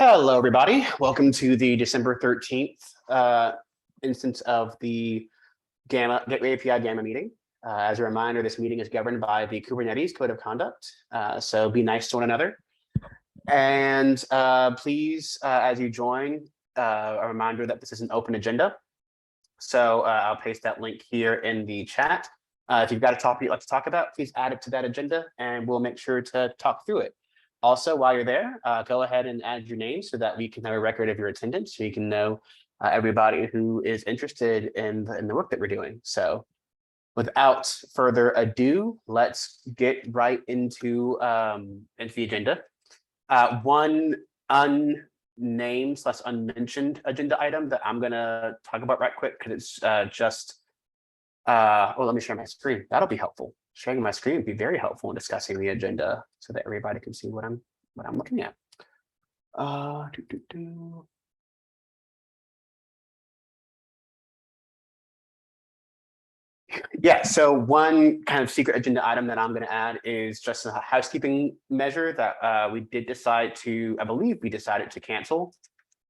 Hello, everybody. Welcome to the December 13th instance of the Gateway API Gamma meeting. As a reminder, this meeting is governed by the Kubernetes Code of Conduct, so be nice to one another. And please, as you join, a reminder that this is an open agenda. So I'll paste that link here in the chat. If you've got a topic you'd like to talk about, please add it to that agenda and we'll make sure to talk through it. Also, while you're there, go ahead and add your name so that we can have a record of your attendance, so you can know everybody who is interested in the work that we're doing. So without further ado, let's get right into the agenda. One unnamed / unmentioned agenda item that I'm gonna talk about right quick because it's oh, let me share my screen. That'll be helpful. Sharing my screen would be very helpful in discussing the agenda so that everybody can see what I'm looking at. Yeah, so one kind of secret agenda item that I'm going to add is just a housekeeping measure that we did decide to, I believe we decided to cancel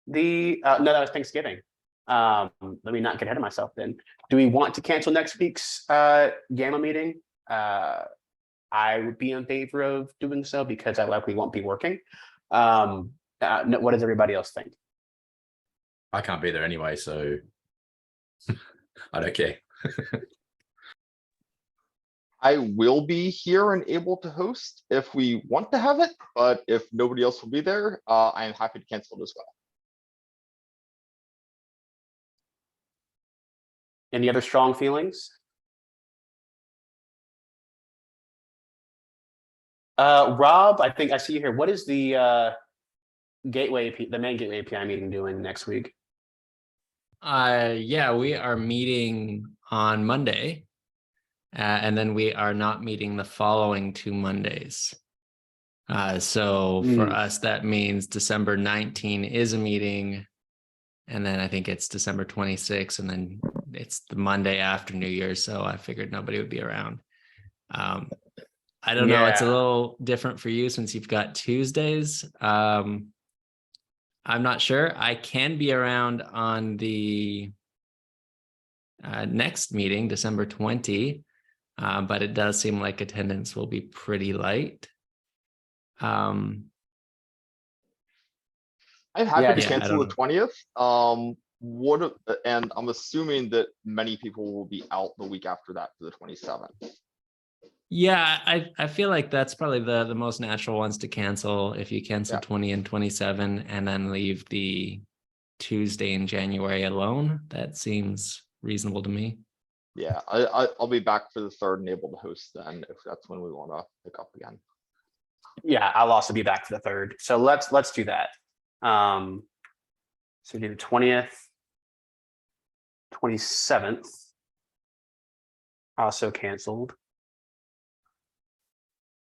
the, no, that was Thanksgiving. Let me not get ahead of myself then. Do we want to cancel next week's Gamma meeting? I would be in favor of doing so because I likely won't be working. What does everybody else think? I can't be there anyway, so I don't care. I will be here and able to host if we want to have it, but if nobody else will be there, I am happy to cancel it as well. Any other strong feelings? Rob, I think I see you here. What is the main Gateway API meeting doing next week? Yeah, we are meeting on Monday, and then we are not meeting the following 2 Mondays. So for us, that means December 19 is a meeting, and then I think it's December 26, and then it's the Monday after New Year's. So I figured nobody would be around. I don't know. It's a little different for you since you've got Tuesdays. I'm not sure. I can be around on the next meeting, December 20, but it does seem like attendance will be pretty light. I'm happy to cancel the 20th. And I'm assuming that many people will be out the week after that for the 27th. Yeah, I feel like that's probably the most natural ones to cancel if you cancel 20 and 27 and then leave the Tuesday in January alone. That seems reasonable to me. Yeah, I'll be back for the 3rd and able to host then if that's when we want to pick up again. Yeah, I'll also be back for the 3rd. So let's do that. So do the 20th, 27th, also canceled.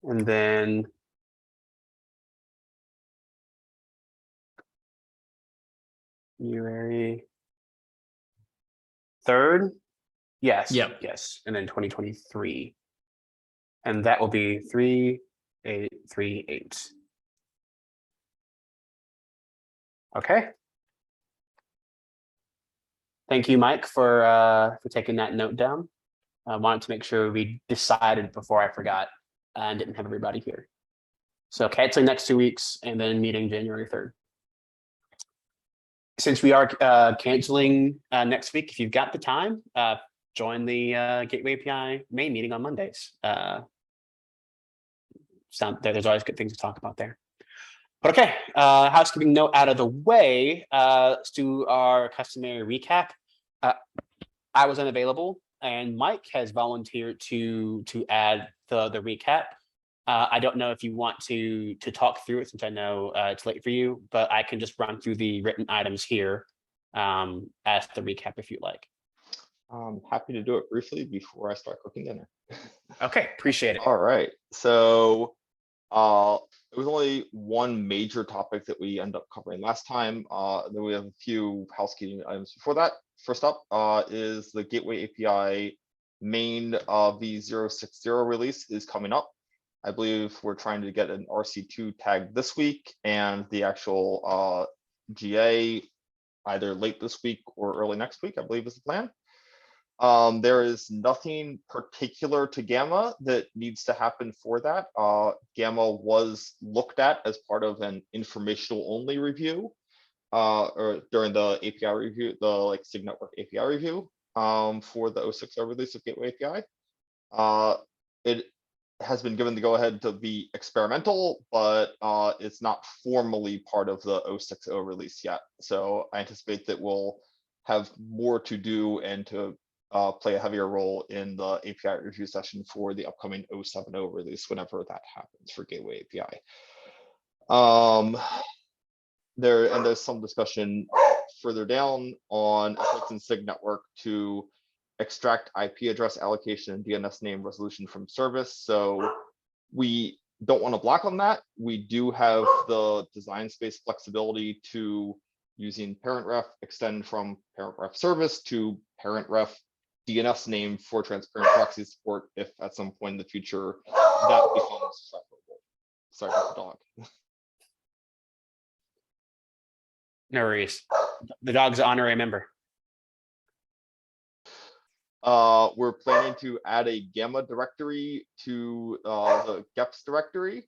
And then January 3rd. Yes. Yep. Yes. And then 2023. And that will be 3838. Okay. Thank you, Mike, for taking that note down. I wanted to make sure we decided before I forgot and didn't have everybody here. So canceling next 2 weeks and then meeting January 3rd. Since we are canceling next week, if you've got the time, join the Gateway API main meeting on Mondays. There's always good things to talk about there. But okay, housekeeping note out of the way, let's do our customary recap. I was unavailable and Mike has volunteered to add the recap. I don't know if you want to talk through it since I know it's late for you, but I can just run through the written items here as the recap if you'd like. I'm happy to do it briefly before I start cooking dinner. Okay, appreciate it. All right, so it was only one major topic that we ended up covering last time. Then we have a few housekeeping items before that. First up is the Gateway API main V060 release is coming up. I believe we're trying to get an RC2 tag this week and the actual GA either late this week or early next week, I believe is the plan. There is nothing particular to Gamma that needs to happen for that. Gamma was looked at as part of an informational only review, or during the API review, the SIG network API review, for the 06 release of Gateway API. It has been given the go ahead to be experimental, but it's not formally part of the 060 release yet. So I anticipate that we'll have more to do and to play a heavier role in the API review session for the upcoming 070 release, whenever that happens for Gateway API. There's some discussion further down on efforts in SIG network to extract IP address allocation and DNS name resolution from service. So we don't want to block on that. We do have the design space flexibility to, using parent ref, extend from parent ref service to parent ref DNS name for transparent proxy support if at some point in the future that becomes preferable. Sorry about the dog. No worries. The dog's an honorary member. We're planning to add a Gamma directory to the GEPS directory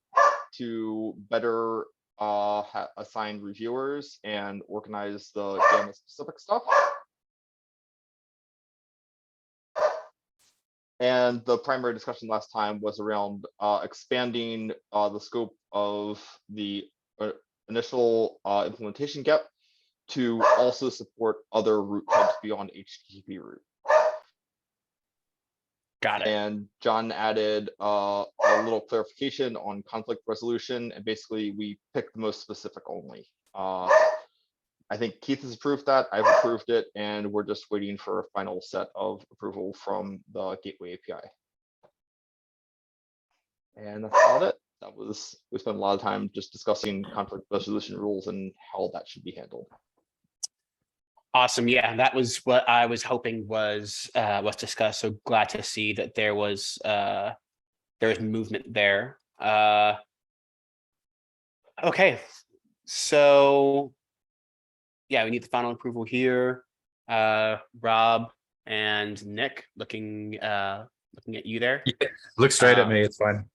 to better assign reviewers and organize the Gamma specific stuff. And the primary discussion last time was around expanding the scope of the initial implementation GEP to also support other root types beyond HTTP root. Got it. And John added a little clarification on conflict resolution, and basically we picked the most specific only. I think Keith has approved that, I've approved it, and we're just waiting for a final set of approval from the Gateway API. And that's about it. We spent a lot of time just discussing conflict resolution rules and how that should be handled. Awesome. Yeah, that was what I was hoping was discussed. So glad to see that there was movement there. Okay, so yeah, we need the final approval here. Rob and Nick, looking at you there. Yeah, look straight at me. It's fine.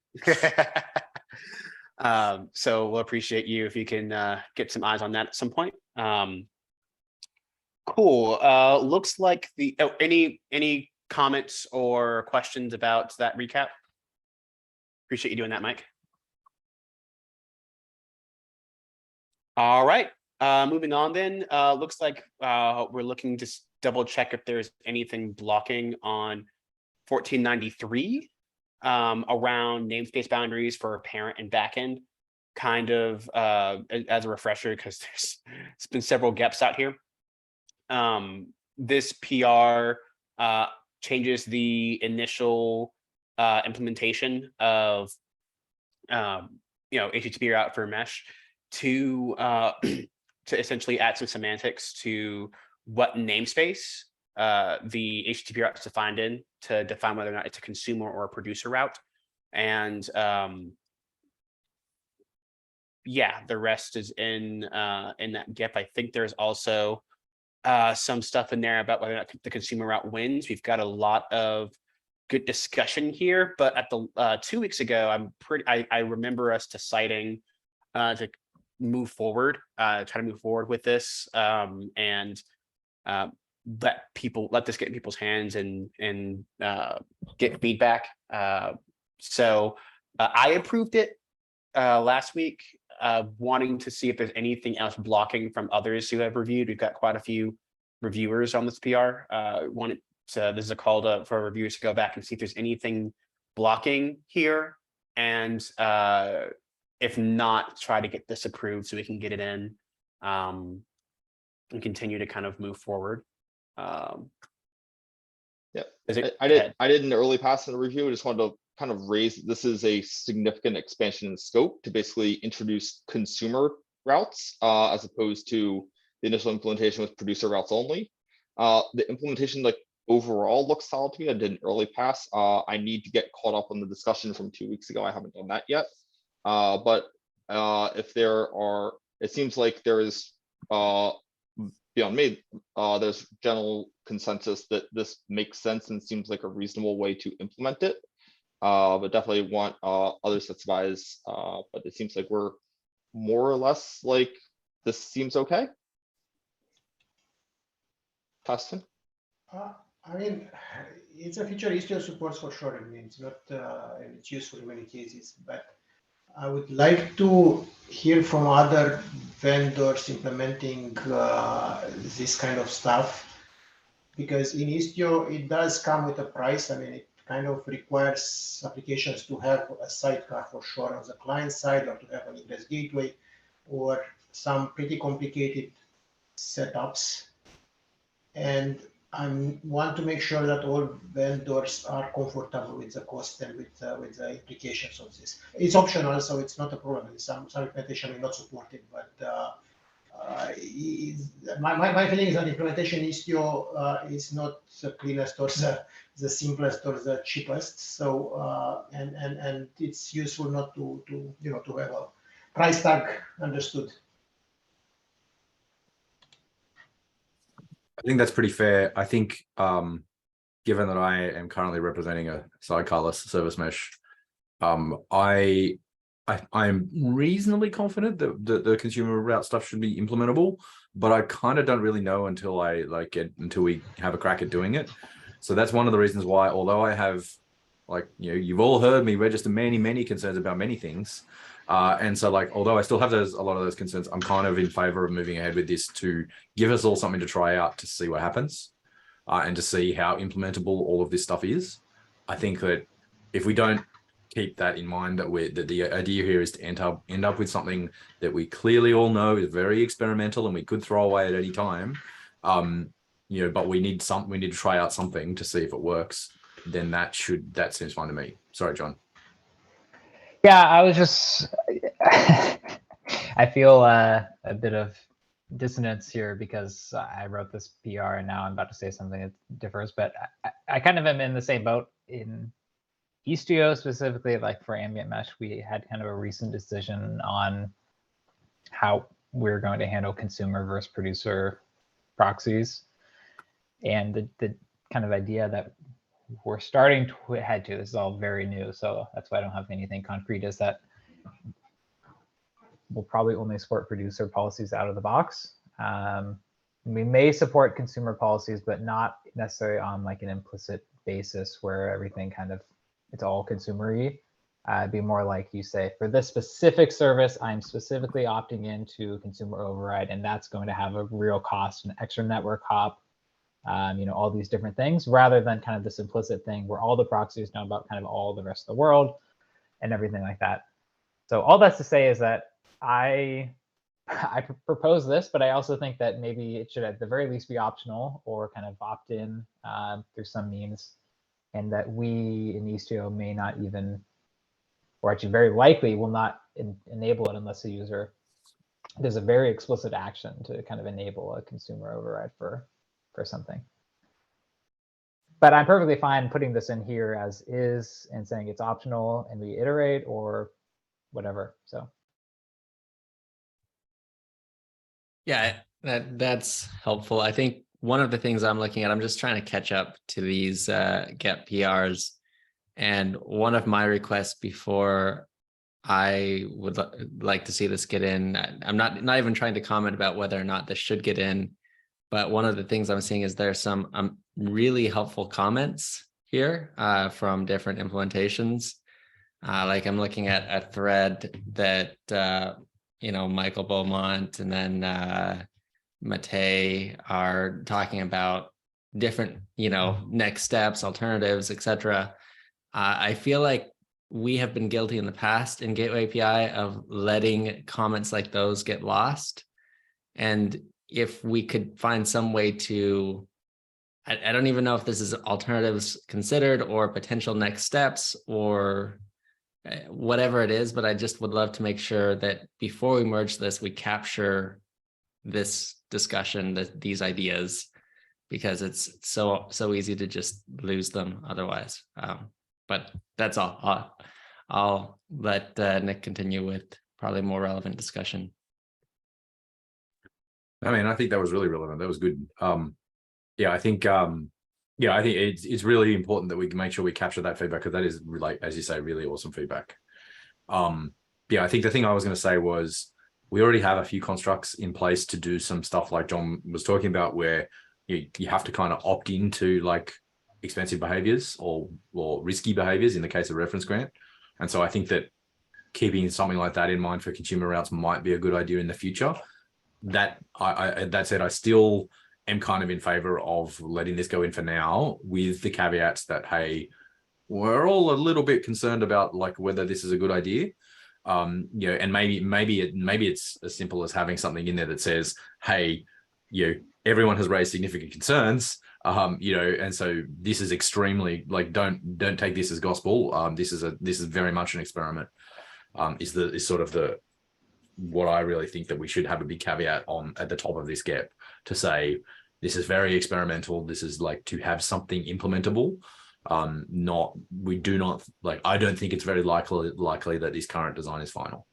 So we'll appreciate you if you can get some eyes on that at some point. Cool. Looks like any comments or questions about that recap? Appreciate you doing that, Mike. All right. Moving on then. Looks like we're looking to double check if there's anything blocking on 1493 around namespace boundaries for parent and backend. Kind of as a refresher, because there's been several gaps out here. This PR changes the initial implementation of HTTP route for mesh to essentially add some semantics to what namespace the HTTP route is defined in, to define whether or not it's a consumer or a producer route. And yeah, the rest is in that GEP. I think there's also some stuff in there about whether or not the consumer route wins. We've got a lot of good discussion here, but at the 2 weeks ago, I remember us deciding to move forward, try to move forward with this, and let this get in people's hands and get feedback. So I approved it last week, wanting to see if there's anything else blocking from others who have reviewed. We've got quite a few reviewers on this PR. This is a call for reviewers to go back and see if there's anything blocking here, and if not, try to get this approved so we can get it in and continue to kind of move forward. Yeah, I did an early pass in the review. I just wanted to kind of raise, this is a significant expansion in scope to basically introduce consumer routes as opposed to the initial implementation with producer routes only. The implementation, like overall looks solid to me. I did an early pass. I need to get caught up on the discussion from 2 weeks ago. I haven't done that yet. But if there are, it seems like there is, beyond me, there's general consensus that this makes sense and seems like a reasonable way to implement it. But definitely want other sets of eyes. But it seems like we're more or less like, this seems okay. Tustin? I mean, it's a feature Istio supports for sure. I mean, it's not, and it's useful in many cases, but I would like to hear from other vendors implementing this kind of stuff, because in Istio, it does come with a price. I mean, it kind of requires applications to have a sidecar for sure on the client side, or to have an egress gateway, or some pretty complicated setups. And I want to make sure that all vendors are comfortable with the cost and with the implications of this. It's optional, so it's not a problem. Some implementation may not support it, but my feeling is that implementation Istio is not the cleanest or the simplest or the cheapest. So and it's useful not to to have a price tag understood. I think that's pretty fair. I think, given that I am currently representing a sidecarless service mesh, I'm reasonably confident that the consumer route stuff should be implementable, but I kind of don't really know until until we have a crack at doing it. So that's one of the reasons why, although I have, you've all heard me register many concerns about many things. And so although I still have a lot of those concerns, I'm kind of in favor of moving ahead with this to give us all something to try out to see what happens, and to see how implementable all of this stuff is. I think that if we don't keep that in mind, that the idea here is to end up with something that we clearly all know is very experimental and we could throw away at any time, but we need to try out something to see if it works, then that seems fine to me. Sorry, John. Yeah, I was just, I feel a bit of dissonance here because I wrote this PR and now I'm about to say something that differs, but I kind of am in the same boat. In Istio specifically, like for ambient mesh, we had kind of a recent decision on how we're going to handle consumer versus producer proxies. And the kind of idea that we're starting to head to, this is all very new, so that's why I don't have anything concrete, is that we'll probably only support producer policies out of the box. We may support consumer policies, but not necessarily on like an implicit basis where everything kind of, it's all consumer-y. It'd be more like you say, for this specific service, I'm specifically opting into consumer override, and that's going to have a real cost, an extra network hop, all these different things, rather than kind of this implicit thing where all the proxies know about kind of all the rest of the world and everything like that. So all that's to say is that I propose this, but I also think that maybe it should at the very least be optional or kind of opt in through some means, and that we in Istio may not even, or actually very likely will not enable it unless the user, there's a very explicit action to kind of enable a consumer override for something. But I'm perfectly fine putting this in here as is and saying it's optional and we iterate or whatever. So Yeah, that's helpful. I think one of the things I'm looking at, I'm just trying to catch up to these get PRs. And one of my requests before I would like to see this get in, I'm not even trying to comment about whether or not this should get in, but one of the things I'm seeing is there's some really helpful comments here from different implementations. Like I'm looking at a thread that Michael Beaumont and then Matei are talking about different, next steps, alternatives, etc. I feel like we have been guilty in the past in Gateway API of letting comments like those get lost. And if we could find some way to, I don't even know if this is alternatives considered or potential next steps or whatever it is, but I just would love to make sure that before we merge this, we capture this discussion, these ideas, because it's so easy to just lose them otherwise. But that's all. I'll let Nick continue with probably more relevant discussion. I mean, I think that was really relevant. That was good. Yeah, I think it's really important that we make sure we capture that feedback, because that is, like, as you say, really awesome feedback. Yeah, I think the thing I was going to say was we already have a few constructs in place to do some stuff like John was talking about, where you have to kind of opt into like expensive behaviors or risky behaviors in the case of reference grant. And so I think that keeping something like that in mind for consumer routes might be a good idea in the future. That said, I still am kind of in favor of letting this go in for now, with the caveats that, hey, we're all a little bit concerned about like whether this is a good idea. You know, and maybe it's as simple as having something in there that says, hey, everyone has raised significant concerns, you know, and so this is extremely, like, don't take this as gospel. This is very much an experiment. Is sort of what I really think that we should have a big caveat on at the top of this gap, to say this is very experimental. This is like to have something implementable. I don't think it's very likely that this current design is final.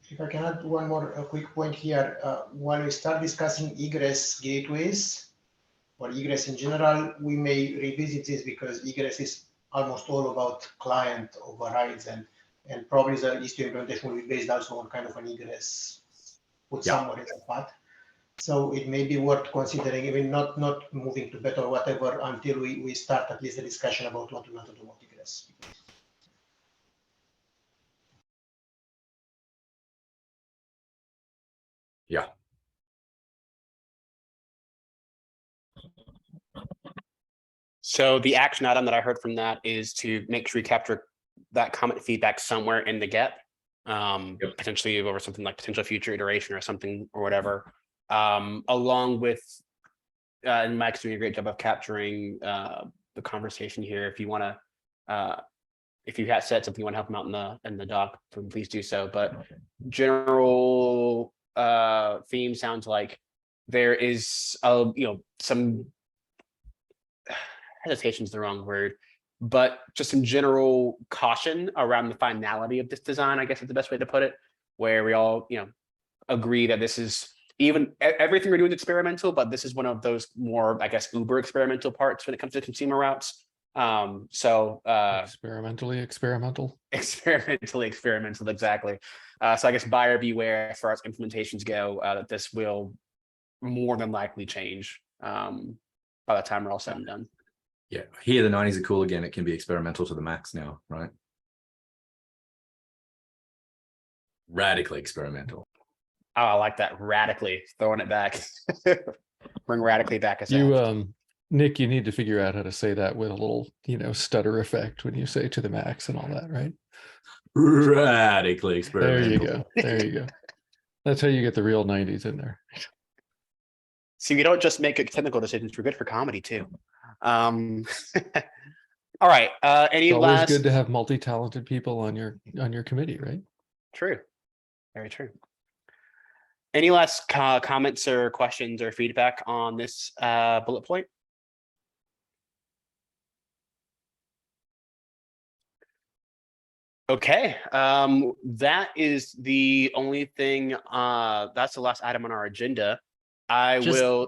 If I can add one more quick point here, when we start discussing egress gateways or egress in general, we may revisit this, because egress is almost all about client overrides, and probably the Istio implementation will be based also on kind of an egress put somewhere in the path. So it may be worth considering, even not moving to beta or whatever until we start at least a discussion about what we want to do with egress. Yeah. So the action item that I heard from that is to make sure we capture that comment feedback somewhere in the get, potentially over something like potential future iteration or something or whatever, along with, and Mike's doing a great job of capturing the conversation here. If you want to, if you have said something you want to help them out in the doc, please do so. But general theme sounds like there is some hesitation is the wrong word, but just some general caution around the finality of this design, I guess is the best way to put it, where we all agree that this is, even everything we're doing is experimental, but this is one of those more, I guess, uber experimental parts when it comes to consumer routes. Experimentally experimental, exactly. So I guess buyer beware, as far as implementations go, that this will more than likely change by the time we're all said and done. Yeah, here the 90s are cool again. It can be experimental to the max now, right? Radically experimental. Oh, I like that. Radically throwing it back. Bring radically back. Nick, you need to figure out how to say that with a little, stutter effect when you say to the max and all that, right? Radically experimental. There you go. That's how you get the real 90s in there. See, we don't just make good technical decisions. We're good for comedy too. All right. Any It's always last? good to have multi-talented people on your committee, right? True. Very true. Any last comments or questions or feedback on this bullet point? Okay, that is the only thing. That's the last item on our agenda. Sorry,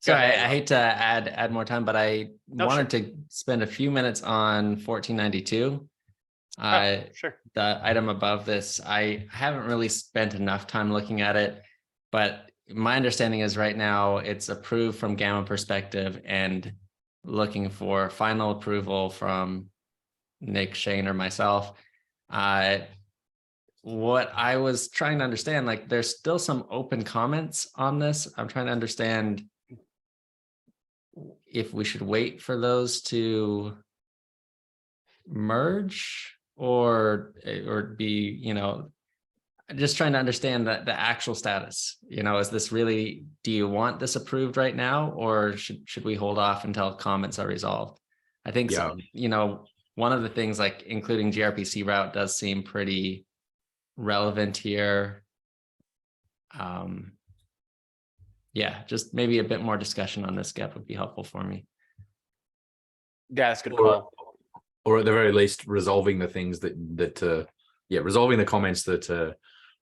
I hate to add more time, but I wanted to spend a few minutes on 1492. Sure. The item above this, I haven't really spent enough time looking at it, but my understanding is right now it's approved from Gamma perspective and looking for final approval from Nick, Shane, or myself. What I was trying to understand, like, there's still some open comments on this. I'm trying to understand if we should wait for those to merge or be, just trying to understand the actual status. Is this really, do you want this approved right now, or should we hold off until comments are resolved? I think, one of the things, like including gRPC route, does seem pretty relevant here. yeah, just maybe a bit more discussion on this gap would be helpful for me. Yeah, that's a good Or, call. or at the very least, resolving the things resolving the comments that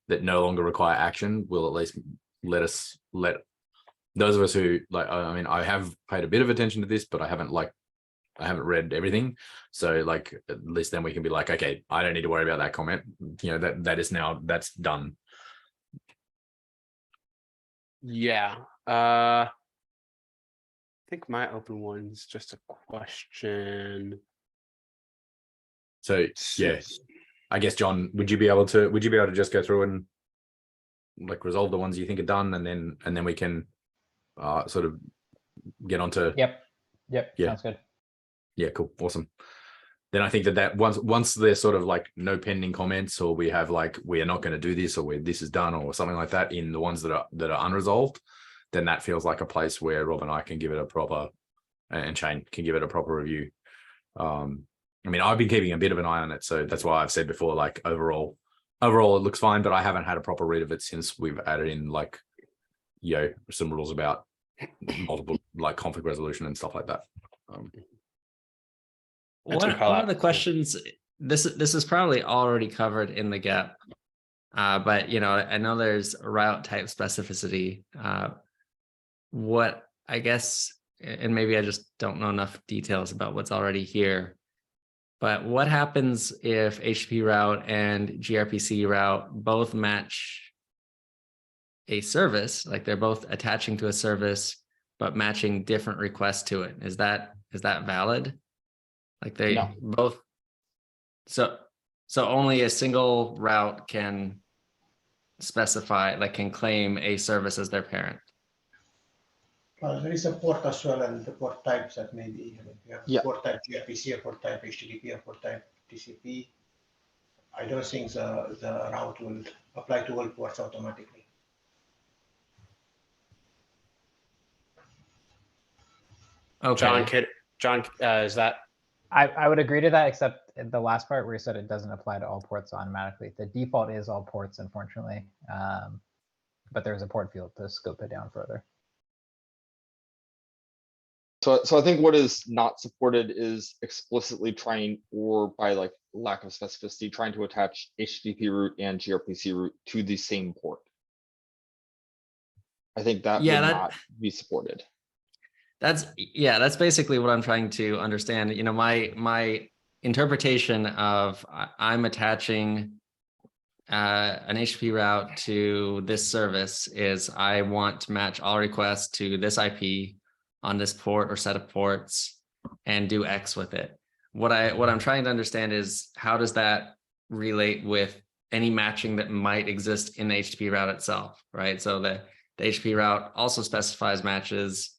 no longer require action will at least let those of us who I mean, I have paid a bit of attention to this, but I haven't read everything. So like, at least then we can be like, okay, I don't need to worry about that comment. You know, that's done. Yeah. I think my open one's just a question. So yeah, I guess, John, would you be able to just go through and like resolve the ones you think are done, and then we can sort of get onto Yep. Yeah. Sounds good. Yeah, cool, awesome. Then I think that once there's sort of like no pending comments, or we have like, we are not going to do this, or this is done, or something like that in the ones that are unresolved, then that feels like a place where Rob and I can give it a proper, and Shane can give it a proper review. I mean, I've been keeping a bit of an eye on it, so that's why I've said before, like overall it looks fine, but I haven't had a proper read of it since we've added in like, you know, some rules about multiple like conflict resolution and stuff like that. That's a One good call of out. the questions, this is probably already covered in the gap, but you know, I know there's route type specificity. What I guess, and maybe I just don't know enough details about what's already here, but what happens if HTTP route and gRPC route both match a service, like they're both attaching to a service, but matching different requests to it? Is that valid? Like they No. both, so only a single route can specify, like can claim a service as their parent. Well, there is a port as well, and the port types that maybe, I mean, you have Yeah. port type gRPC, a port type HTTP, a port type TCP. I don't think the route will apply to all ports automatically. Okay. John, is that I would agree to that, except the last part where you said it doesn't apply to all ports automatically. The default is all ports, unfortunately. But there's a port field to scope it down further. So I think what is not supported is explicitly trying, or by like lack of specificity, trying to attach HTTP route and gRPC route to the same port. I think that Yeah, would that- not be supported. That's basically what I'm trying to understand. You know, my interpretation of I'm attaching an HTTP route to this service is I want to match all requests to this IP on this port or set of ports and do X with it. What I'm trying to understand is, how does that relate with any matching that might exist in the HTTP route itself, right? So the HTTP route also specifies matches,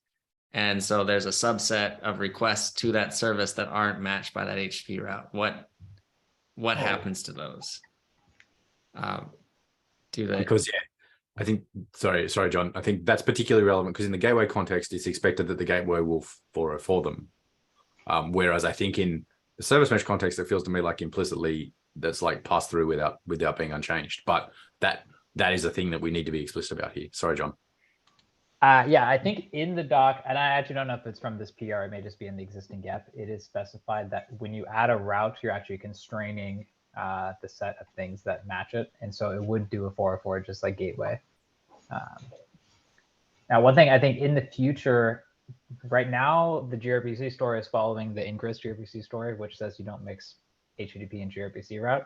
and so there's a subset of requests to that service that aren't matched by that HTTP route. What happens to those? Do they? Because yeah, I think, sorry, John, I think that's particularly relevant because in the gateway context, it's expected that the gateway will for them. Whereas I think in the service mesh context, it feels to me like implicitly that's like passed through without being unchanged. But that is a thing that we need to be explicit about here. Sorry, John. Yeah, I think in the doc, and I actually don't know if it's from this PR, it may just be in the existing gap, it is specified that when you add a route, you're actually constraining the set of things that match it. And so it would do a 404 just like gateway. Now, one thing I think in the future, right now, the gRPC story is following the Ingress gRPC story, which says you don't mix HTTP and gRPC route.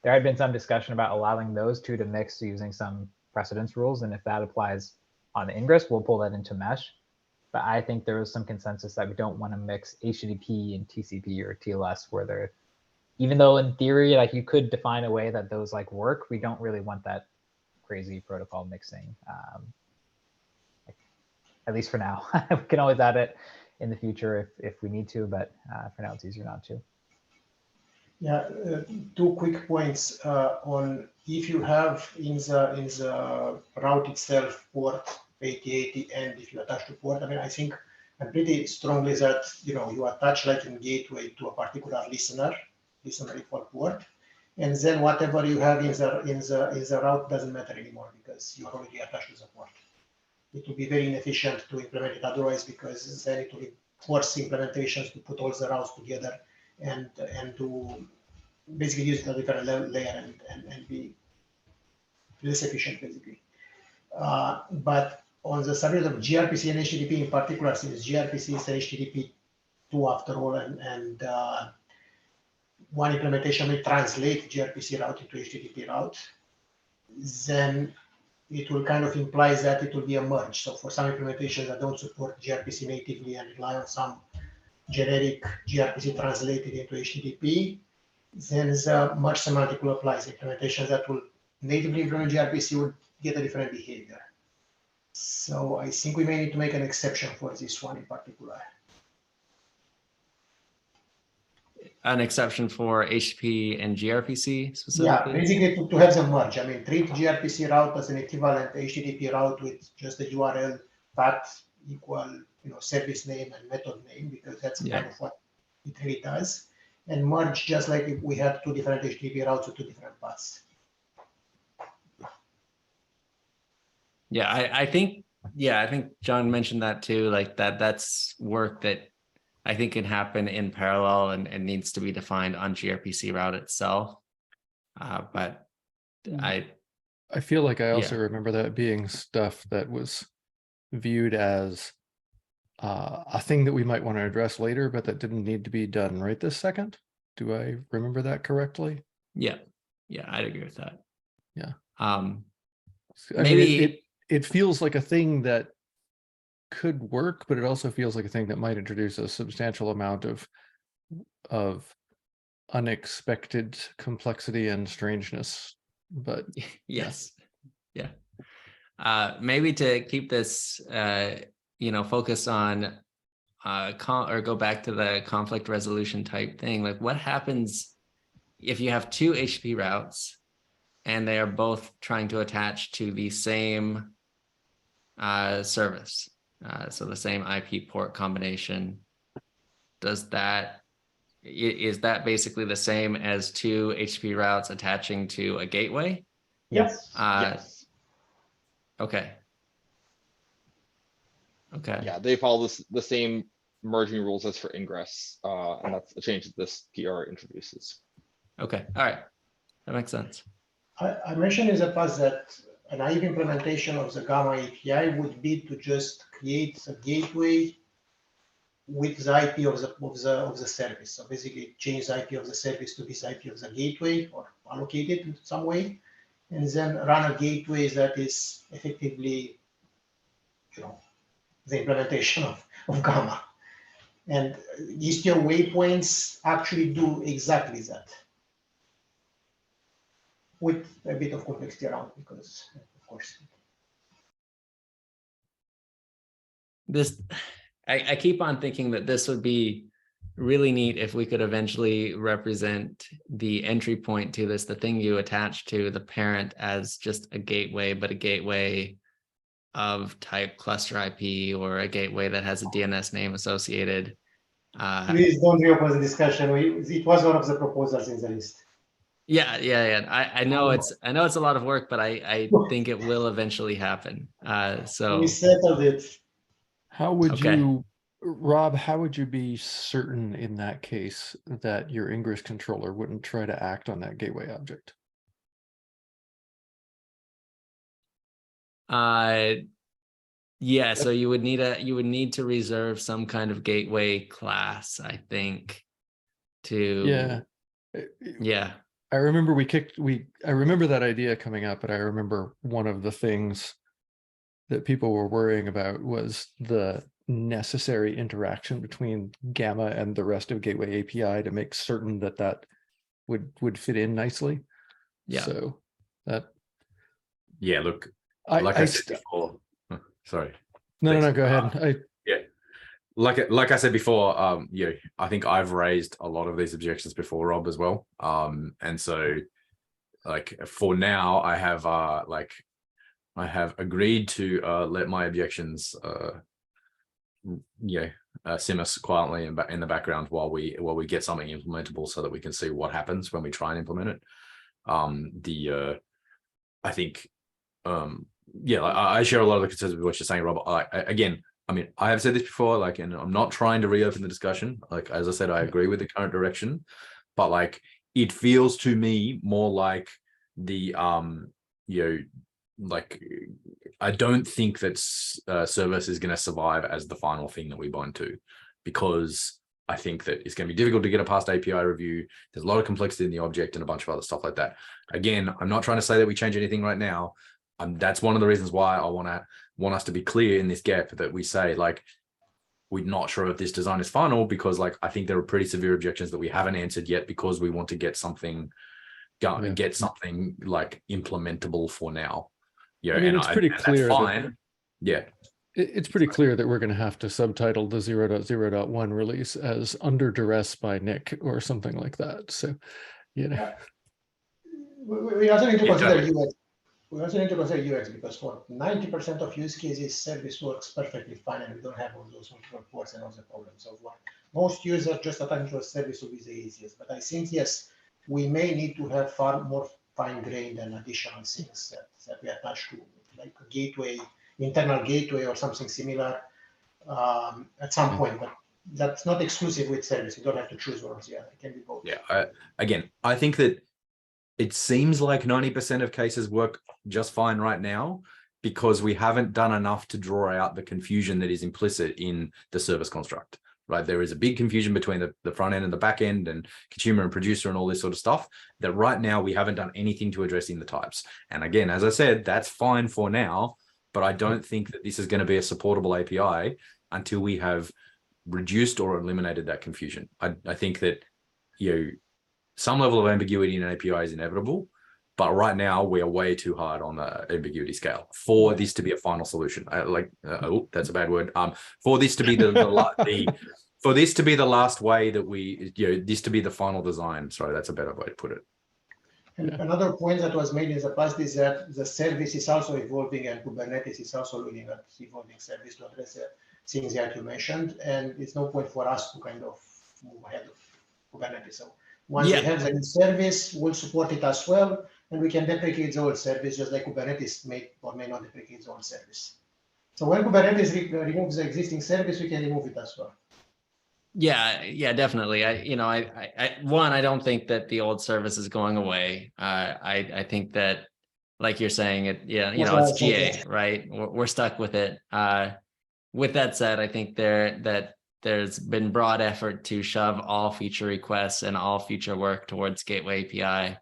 There had been some discussion about allowing those two to mix using some precedence rules. And if that applies on the Ingress, we'll pull that into mesh. But I think there was some consensus that we don't want to mix HTTP and TCP or TLS where they're, even though in theory, like you could define a way that those like work, we don't really want that crazy protocol mixing. At least for now. We can always add it in the future if we need to, but for now it's easier not to. Yeah, 2 quick points on if you have in the route itself port 8080, and if you attach to port. I mean, I think I'm pretty strongly that you attach like in gateway to a particular listener equal port, and then whatever you have in the route doesn't matter anymore because you are already attached to the port. it will be very inefficient to implement it otherwise, because then it will force implementations to put all the routes together and to basically use it at a different layer and be less efficient, basically. But on the subject of gRPC and HTTP in particular, since gRPC is HTTP 2 after all, and one implementation may translate gRPC route into HTTP route, then it will kind of imply that it will be a merge. So for some implementations that don't support gRPC natively and rely on some generic gRPC translated into HTTP, then the merge semantic will apply. Implementations that will natively implement gRPC will get a different behavior. So I think we may need to make an exception for this one in particular. An exception for HTTP and gRPC Yeah, specifically? basically to have them merge. I mean, treat gRPC route as an equivalent HTTP route with just the URL path equal, service name and method name, because that's kind of what it really does. And merge just like if we had two different HTTP routes with two different paths. Yeah, I think John mentioned that too, like that's work that I think can happen in parallel and needs to be defined on gRPC route itself. But I feel like I also remember that being stuff that was viewed as a thing that we might want to address later, but that didn't need to be done right this second. Do I remember that correctly? Yeah, I'd agree with that. Yeah. I mean, it feels like a thing that could work, but it also feels like a thing that might introduce a substantial amount of unexpected complexity and strangeness. But yes, yeah. Maybe to keep this, focus on or go back to the conflict resolution type thing. Like, what happens if you have two HTTP routes and they are both trying to attach to the same service? So the same IP port combination. Is that basically the same as two HTTP routes attaching to a gateway? Yes. Yes. Okay. Yeah, they follow the same merging rules as for ingress, and that's a change that this PR introduces. Okay. All right. That makes sense. I mentioned in the past that a naive implementation of the Gamma API would be to just create a gateway with the IP of the service. So basically change the IP of the service to this IP of the gateway or allocate it in some way, and then run a gateway that is effectively, the implementation of Gamma. And Istio waypoints actually do exactly that, with a bit of complexity around, because of course. I keep on thinking that this would be really neat if we could eventually represent the entry point to this, the thing you attach to the parent, as just a gateway, but a gateway of type cluster IP or a gateway that has a DNS name associated. Please don't reopen the discussion. It was one of the proposals in the list. Yeah. I know it's a lot of work, but I think it will eventually happen. So we settled it. How would you, Rob, how would you be certain in that case that your Ingress controller wouldn't try to act on that gateway object? Yeah, so you would need to reserve some kind of gateway class, I think, to yeah. I remember I remember that idea coming up, but I remember one of the things that people were worrying about was the necessary interaction between Gamma and the rest of Gateway API to make certain that would fit in nicely. Yeah. So that. Yeah, look, like I said before, sorry. No, go ahead. Like I said before, I think I've raised a lot of these objections before, Rob, as well. And so, like, for now, I have agreed to let my objections simmer quietly in the background while we get something implementable, so that we can see what happens when we try and implement it. I think yeah, I share a lot of the concerns with what you're saying, Rob. Again, I mean, I have said this before, like, and I'm not trying to reopen the discussion. Like, as I said, I agree with the current direction, but like, it feels to me more like the, you know, like, I don't think that service is going to survive as the final thing that we bind to, because I think that it's going to be difficult to get a past API review. There's a lot of complexity in the object and a bunch of other stuff like that. Again, I'm not trying to say that we change anything right now. That's one of the reasons why I want us to be clear in this gap, that we say, like, we're not sure if this design is final, because like, I think there are pretty severe objections that we haven't answered yet, because we want to get something going, Yeah. get something like implementable for now. Yeah, I mean, it's pretty that's clear that- fine. Yeah, It's pretty clear that we're going to have to subtitle the 0.0.1 release as Under Duress by Nick or something like that. So, you know, We also need to Yeah, consider totally. UX. We also need to consider UX, because for 90% of use cases, service works perfectly fine, and we don't have all those multiple ports and all the problems of what most users just attaching to a service will be the easiest. But I think, yes, we may need to have far more fine-grained and additional things that we attach to, like a gateway, internal gateway or something similar at some point. But that's not exclusive with service. You don't have to choose one or the other. It can be both. yeah. Again, I think that it seems like 90% of cases work just fine right now, because we haven't done enough to draw out the confusion that is implicit in the service construct, right? There is a big confusion between the front end and the back end, and consumer and producer and all this sort of stuff, that right now we haven't done anything to address in the types. And again, as I said, that's fine for now, but I don't think that this is going to be a supportable API until we have reduced or eliminated that confusion. I think that, you know, some level of ambiguity in an API is inevitable, but right now we are way too hard on the ambiguity scale for this to be a final solution. Oh, that's a bad word. For this to be for this to be the last way that we, you know, this to be the final design. Sorry, that's a better way to put it. And another point that was made in the past is that the service is also evolving, and Kubernetes is also looking at evolving service to address the things that you mentioned. And it's no point for us to kind of move ahead of Kubernetes. So once we have the new service, we'll support it as well, and we can deprecate the old service, just like Kubernetes may or may not deprecate the old service. So when Kubernetes removes the existing service, we can remove it as well. Yeah, definitely. I don't think that the old service is going away. I think that, like you're saying, it's GA, right? We're stuck with it. With that said, I think there's been broad effort to shove all feature requests and all feature work towards Gateway API,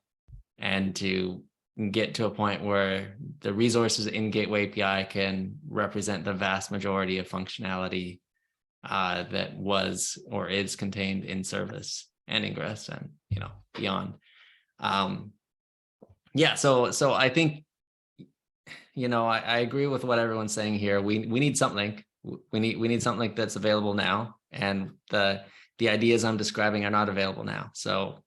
and to get to a point where the resources in Gateway API can represent the vast majority of functionality that was or is contained in service and ingress and beyond. So I think I agree with what everyone's saying here. We need something. We need something that's available now, and the ideas I'm describing are not available now. So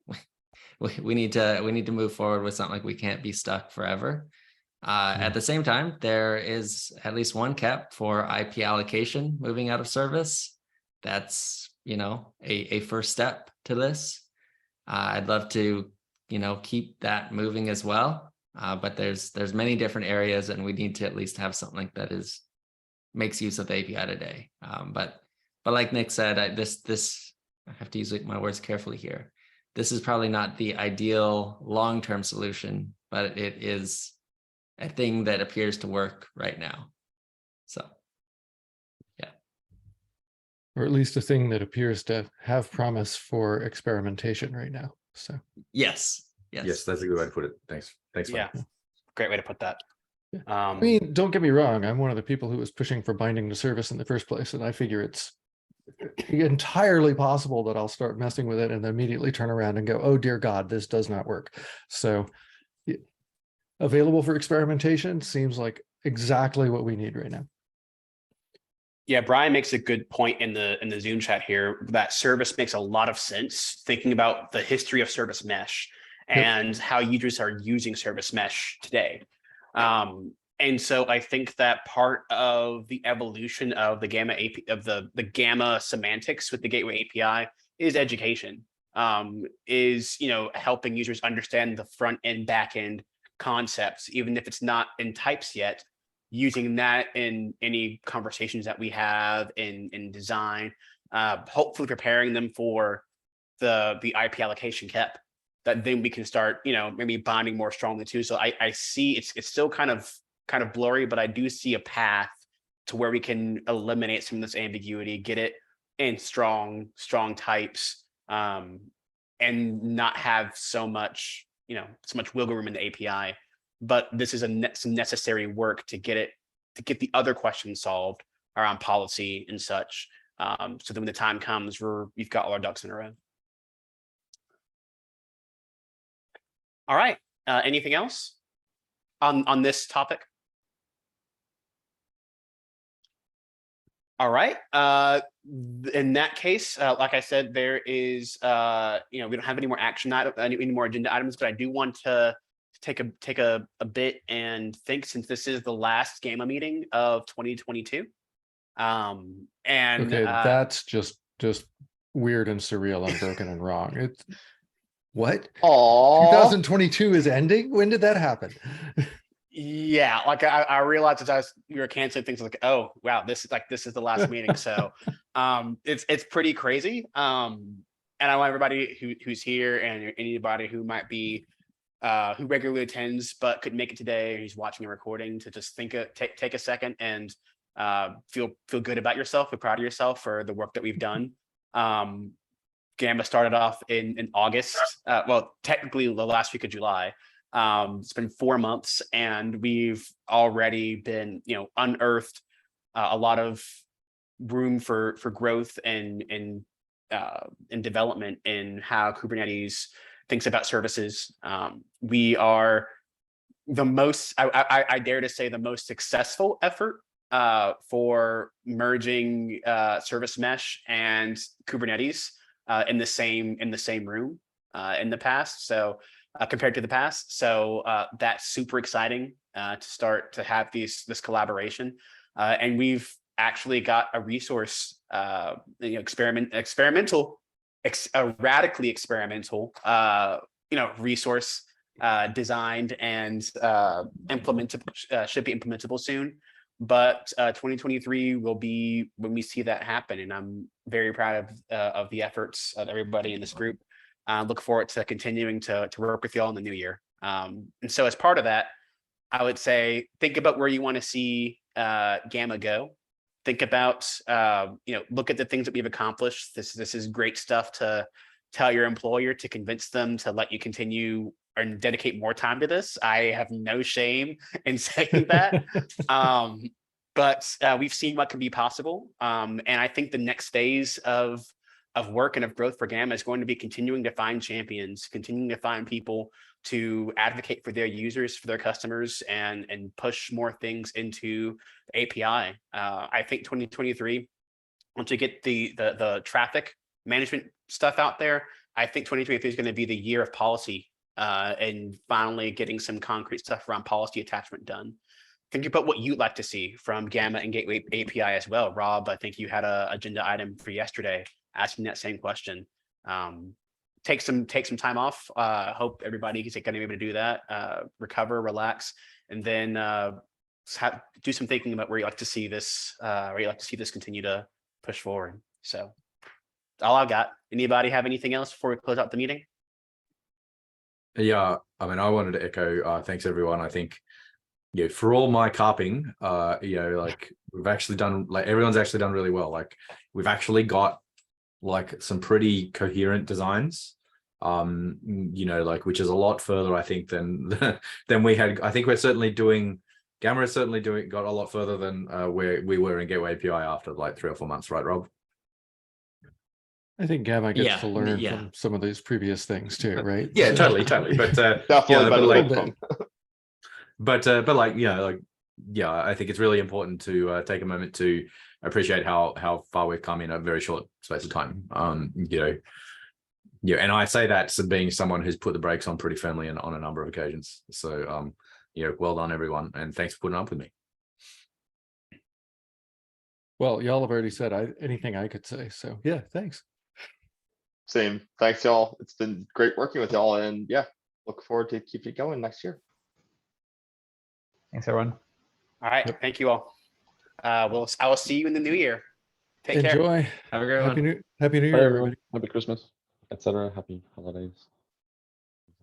we need to move forward with something. We can't be stuck forever. At the same time, there is at least one KEP for IP allocation moving out of service. That's a first step to this. I'd love to keep that moving as well. But there's many different areas, and we need to at least have something that makes use of the API today. But like Nick said, I have to use my words carefully here. This is probably not the ideal long-term solution, but it is a thing that appears to work right now. So, yeah. or at least a thing that appears to have promise for experimentation right now. So yes, Yes, that's a good way to put it. Thanks. Yeah, great way to put that. I mean, don't get me wrong, I'm one of the people who was pushing for binding to service in the first place, and I figure it's entirely possible that I'll start messing with it and immediately turn around and go, oh dear God, this does not work. So available for experimentation seems like exactly what we need right now. Yeah, Brian makes a good point in the Zoom chat here, that service makes a lot of sense, thinking about the history of service mesh and how users are using service mesh today. And so I think that part of the evolution of the Gamma API, of the Gamma semantics with the Gateway API, is education, is helping users understand the front and back end concepts, even if it's not in types yet. using that in any conversations that we have in design, hopefully preparing them for the IP allocation cap, that then we can start, maybe bonding more strongly too. So I see it's still kind of blurry, but I do see a path to where we can eliminate some of this ambiguity, get it in strong types, and not have so much wiggle room in the API. But this is some necessary work to get the other questions solved around policy and such. So that when the time comes, we've got all our ducks in a row. All right. Anything else on this topic? All right. In that case, like I said, there is, we don't have any more action item, any more agenda items, but I do want to take a bit and think, since this is the last GAMA meeting of 2022. And Okay, that's just weird and surreal and broken and wrong. It's what? Aw. 2022 is ending? When did that happen? yeah, like I realized as you were canceling things, like, oh wow, this is the last meeting. So it's pretty crazy. And I want everybody who's here and anybody who might be who regularly attends but couldn't make it today, or who's watching a recording, to just take a second and feel good about yourself, feel proud of yourself for the work that we've done. GAMA started off in August, well, technically the last week of July. It's been 4 months, and we've already been, unearthed a lot of room for growth and development in how Kubernetes thinks about services. We are the most, I dare to say, the most successful effort for merging service mesh and Kubernetes in the same room in the past. So compared to the past, so that's super exciting to start to have this collaboration, and we've actually got a resource, radically experimental, resource designed and implementable, should be implementable soon. But 2023 will be when we see that happen, and I'm very proud of the efforts of everybody in this group. Look forward to continuing to work with y'all in the new year. And so as part of that, I would say, think about where you want to see GAMA go. Think about, look at the things that we've accomplished. This is great stuff to tell your employer, to convince them to let you continue and dedicate more time to this. I have no shame in saying that. But we've seen what can be possible. And I think the next phase of work and of growth for GAMA is going to be continuing to find champions, continuing to find people to advocate for their users, for their customers, and push more things into the API. I think 2023, once you get the traffic management stuff out there, I think 2023 is going to be the year of policy, and finally getting some concrete stuff around policy attachment done. Think about what you'd like to see from GAMA and Gateway API as well. Rob, I think you had an agenda item for yesterday asking that same question. Take some time off. Hope everybody is going to be able to do that. Recover, relax, and then do some thinking about where you like to see this. Where you like to see this continue to push forward. So that's all I've got. Anybody have anything else before we close out the meeting? Yeah, I mean, I wanted to echo thanks everyone. I think, for all my carping, like we've actually done, like everyone's actually done really well. Like we've actually got like some pretty coherent designs, like, which is a lot further, I think, than we had. I think we're certainly GAMA is certainly got a lot further than where we were in Gateway API after like 3 or 4 months, right, Rob? I think GAMA gets to learn from some of these previous things too, right? Yeah, totally. But Definitely better like, than but I think it's really important to take a moment to appreciate how far we've come in a very short space of time. And I say that as being someone who's put the brakes on pretty firmly on a number of occasions. So well done everyone, and thanks for putting up with me. Well, y'all have already said anything I could say, so yeah, thanks. Same. Thanks, y'all. It's been great working with y'all, and look forward to keep it going next year. Thanks, everyone. All right, thank you all. I will see you in the new year. Take care. Enjoy. Have a great one. Happy New Bye, Year, everyone. everybody. Happy Christmas, etc. Happy holidays.